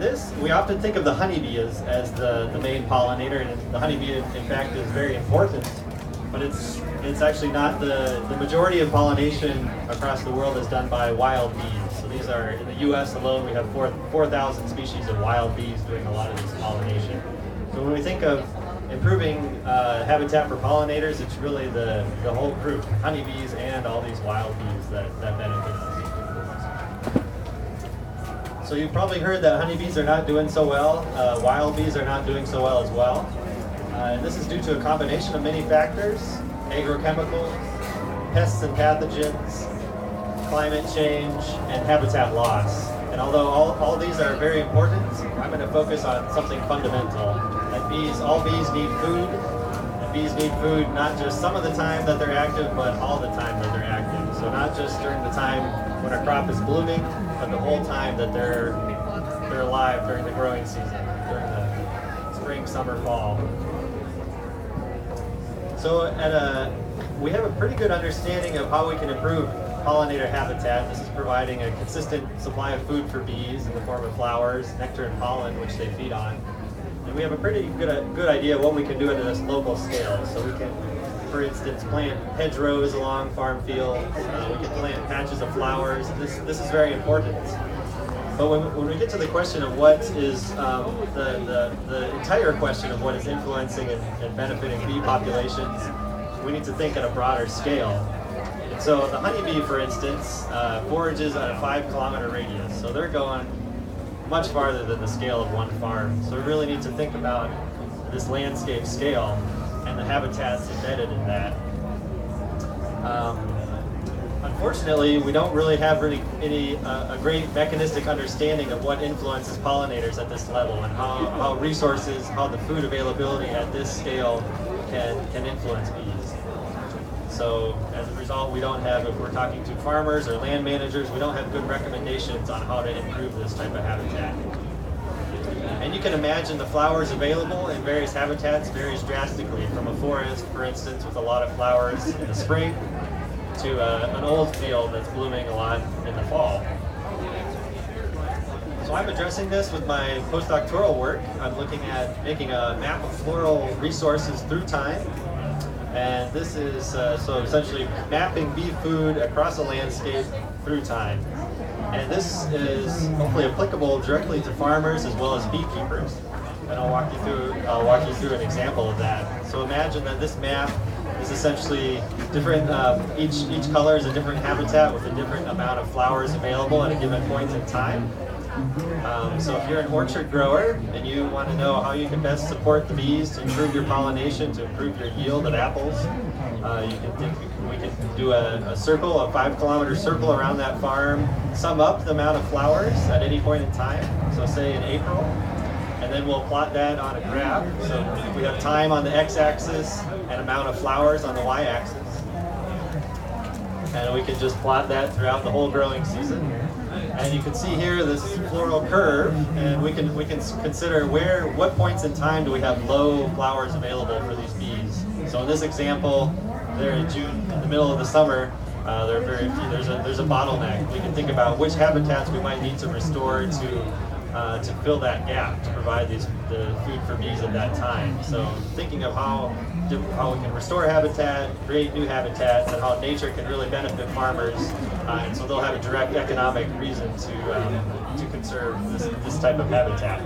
this, we often think of the honeybee as the main pollinator, and the honeybee in fact is very important, but it's actually not. The majority of pollination across the world is done by wild bees. So these are, in the US alone, we have 4,000 species of wild bees doing a lot of this pollination. So when we think of improving habitat for pollinators, it's really the whole group, honeybees and all these wild bees that benefit us. So you've probably heard that honeybees are not doing so well. Wild bees are not doing so well as well. And this is due to a combination of many factors: agrochemicals, pests and pathogens, climate change, and habitat loss. And although all these are very important, I'm going to focus on something fundamental. That all bees need food. And bees need food not just some of the time that they're active, but all the time that they're active. So not just during the time when a crop is blooming, but the whole time that they're alive during the growing season, during the spring, summer, fall. So we have a pretty good understanding of how we can improve pollinator habitat. This is providing a consistent supply of food for bees in the form of flowers, nectar, and pollen, which they feed on. And we have a pretty good idea of what we can do at this local scale. So we can, for instance, plant hedgerows along farm fields. We can plant patches of flowers. This is very important. But when we get to the question of what is the entire question of what is influencing and benefiting bee populations, we need to think at a broader scale. And so the honeybee, for instance, forages at a 5-kilometer radius. So they're going much farther than the scale of one farm. So we really need to think about this landscape scale and the habitats embedded in that. Unfortunately, we don't really have a great mechanistic understanding of what influences pollinators at this level, and how resources, how the food availability at this scale can influence bees. So as a result, we don't have, if we're talking to farmers or land managers, we don't have good recommendations on how to improve this type of habitat. And you can imagine the flowers available in various habitats varies drastically, from a forest, for instance, with a lot of flowers in the spring, to an old field that's blooming a lot in the fall. So I'm addressing this with my postdoctoral work. I'm looking at making a map of floral resources through time. And this is, so essentially mapping bee food across a landscape through time. And this is hopefully applicable directly to farmers as well as beekeepers. And I'll walk you through an example of that. So imagine that this map is essentially different, each color is a different habitat with a different amount of flowers available at a given point in time. So if you're an orchard grower and you want to know how you can best support the bees to improve your pollination, to improve your yield of apples, we can do a circle, a 5-kilometer circle around that farm, sum up the amount of flowers at any point in time, so say in April, and then we'll plot that on a graph. So we have time on the x-axis and amount of flowers on the y-axis. And we can just plot that throughout the whole growing season. And you can see here this floral curve, and we can consider what points in time do we have low flowers available for these bees. So in this example, there in June, in the middle of the summer, there are very few. There's a bottleneck. We can think about which habitats we might need to restore to fill that gap, to provide the food for bees at that time. So thinking of how we can restore habitat, create new habitats, and how nature can really benefit farmers, and so they'll have a direct economic reason to conserve this type of habitat.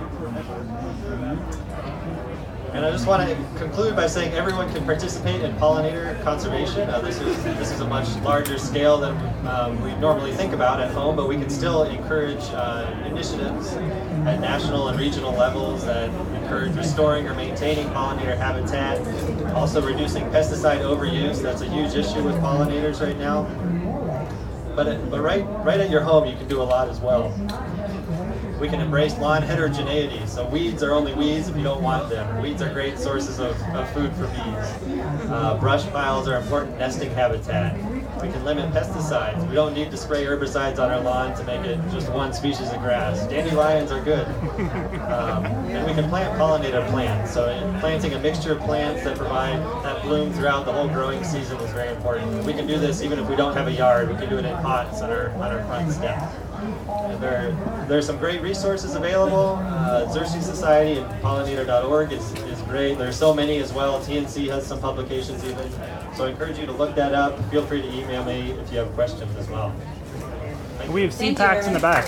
And I just want to conclude by saying everyone can participate in pollinator conservation. This is a much larger scale than we normally think about at home, but we can still encourage initiatives at national and regional levels that encourage restoring or maintaining pollinator habitat, also reducing pesticide overuse. That's a huge issue with pollinators right now. But right at your home, you can do a lot as well. We can embrace lawn heterogeneity, so weeds are only weeds if you don't want them. Weeds are great sources of food for bees. Brush piles are important nesting habitat. We can limit pesticides. We don't need to spray herbicides on our lawn to make it just one species of grass. Dandelions are good. And we can plant pollinator plants. So planting a mixture of plants that bloom throughout the whole growing season is very important. We can do this even if we don't have a yard. We can do it in pots on our front step. And there's some great resources available. Xerces Society and pollinator.org is great. There's so many as well. TNC has some publications even. So I encourage you to look that up. Feel free to email me if you have questions as well. We have seed packs in the back.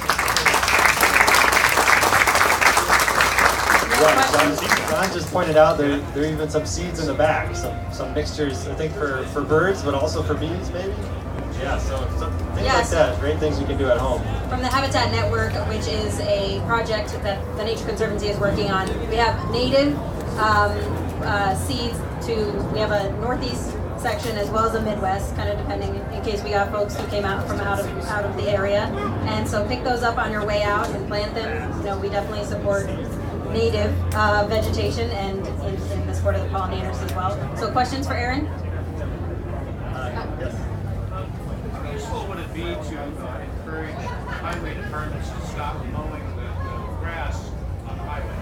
Yeah, John just pointed out there are even some seeds in the back, some mixtures, I think for birds, but also for bees maybe? Yeah, so things like that, great things you can do at home. From the Habitat Network, which is a project that the Nature Conservancy is working on, we have native seeds we have a northeast section as well as a Midwest, kind of depending in case we got folks who came out from out of the area. And so pick those up on your way out and plant them. You know, we definitely support native vegetation and in the support of the pollinators as well. So questions for Aaron? Yes. How useful would it be to encourage highway departments to stop mowing the grass on the highways?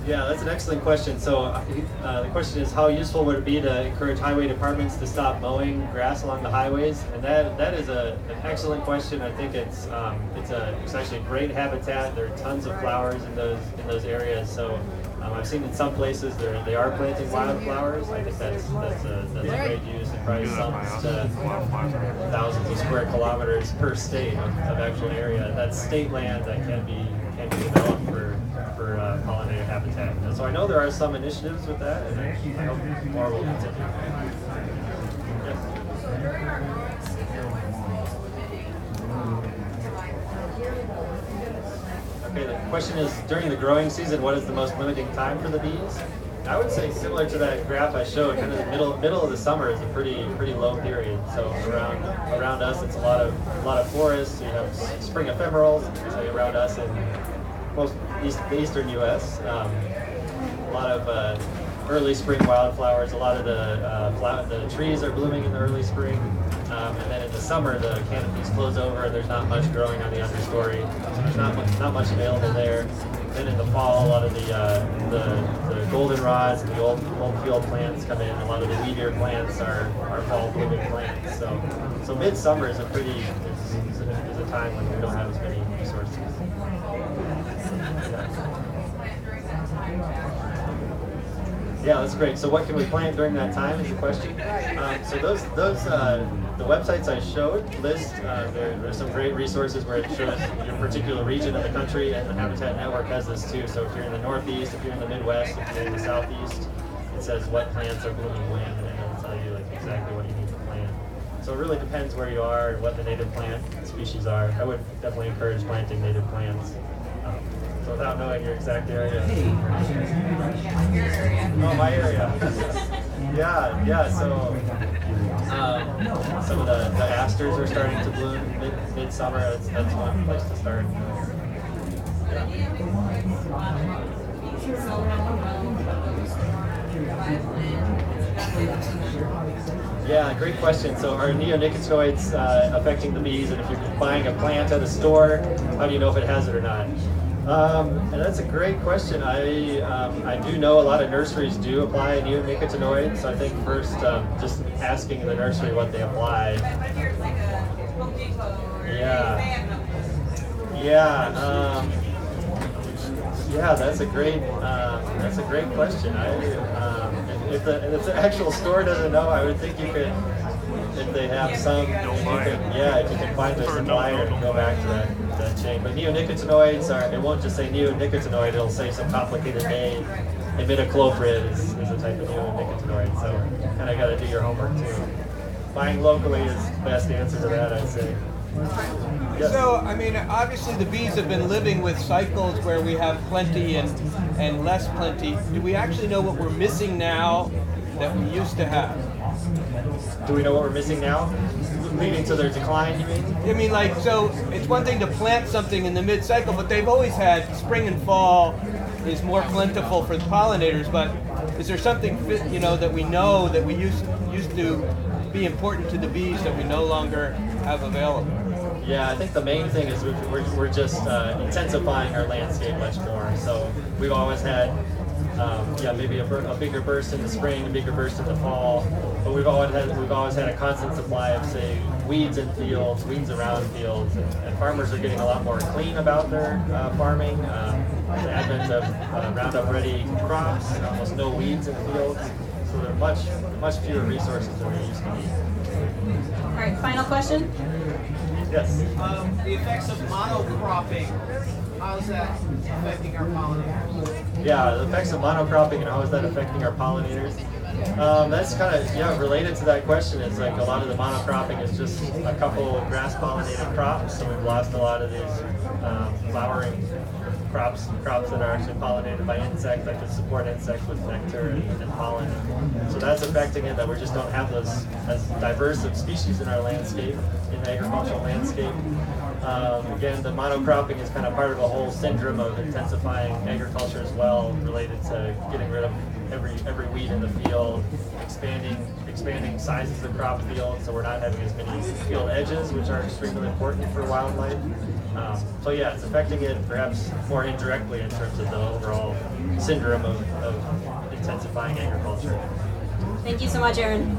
Yeah, that's an excellent question. So the question is, how useful would it be to encourage highway departments to stop mowing grass along the highways? And that is an excellent question. I think it's actually a great habitat. There are tons of flowers in those areas. So I've seen in some places they are planting wildflowers. I think that's a great use. It probably sums to thousands of square kilometers per state of actual area. That's state land that can be developed for pollinator habitat. And so I know there are some initiatives with that, and I hope more will continue. Yes. Okay, the question is, during the growing season, what is the most limiting time for the bees? I would say similar to that graph I showed, kind of the middle of the summer is a pretty low period. So around us, it's a lot of forests. You have spring ephemerals, say around us in the eastern U.S. A lot of early spring wildflowers. A lot of the trees are blooming in the early spring, and then in the summer the canopies close over and there's not much growing on the understory. So there's not much available there. Then in the fall, a lot of the goldenrods and the old field plants come in. A lot of the weed ear plants are fall blooming plants. So midsummer is a time when we don't have as many resources. Yeah, that's great. So what can we plant during that time is the question. So the websites I showed list, there's some great resources where it shows your particular region of the country, and the Habitat Network has this too. So if you're in the Northeast, if you're in the Midwest, if you're in the Southeast, it says what plants are blooming when, and it'll tell you like exactly what you need to plant. So it really depends where you are and what the native plant species are. I would definitely encourage planting native plants. So without knowing your exact area. Oh, my area. Yeah. So some of the asters are starting to bloom midsummer. That's one place to start. Yeah, great question. So are neonicotinoids affecting the bees? And if you're buying a plant at a store, how do you know if it has it or not? And that's a great question. I do know a lot of nurseries do apply neonicotinoids. So I think first just asking the nursery what they apply. Yeah, that's a great question. If the actual store doesn't know, I would think you could, if they have some, if you can find their supplier and go back to that chain. But neonicotinoids it won't just say neonicotinoid, it'll say some complicated name. Imidacloprid is a type of neonicotinoid, so kind of got to do your homework too. Buying locally is the best answer to that, I'd say. Yes. So, I mean, obviously the bees have been living with cycles where we have plenty and less plenty. Do we actually know what we're missing now that we used to have? Do we know what we're missing now? Leading to their decline, you mean? I mean, like, so it's one thing to plant something in the mid-cycle, but they've always had spring and fall is more plentiful for the pollinators, but is there something, that we know that we used to be important to the bees that we no longer have available? Yeah, I think the main thing is we're just intensifying our landscape much more. So we've always had Yeah, maybe a bigger burst in the spring, a bigger burst in the fall. But we've always had a constant supply of, say, weeds in fields, weeds around fields, and farmers are getting a lot more clean about their farming. The advent of Roundup Ready crops, almost no weeds in fields, so there are much fewer resources than there used to be. All right, final question. Yes. The effects of monocropping, how's that affecting our pollinators? Yeah, the effects of monocropping and how is that affecting our pollinators? That's kind of related to that question. It's like a lot of the monocropping is just a couple of grass pollinated crops, so we've lost a lot of these flowering crops that are actually pollinated by insects that can support insects with nectar and pollen. So that's affecting it, that we just don't have those as diverse of species in our landscape, in the agricultural landscape. Again, the monocropping is kind of part of a whole syndrome of intensifying agriculture as well, related to getting rid of every weed in the field, expanding sizes of crop fields, so we're not having as many field edges, which are extremely important for wildlife. So yeah, it's affecting it perhaps more indirectly in terms of the overall syndrome of intensifying agriculture. Thank you so much, Aaron.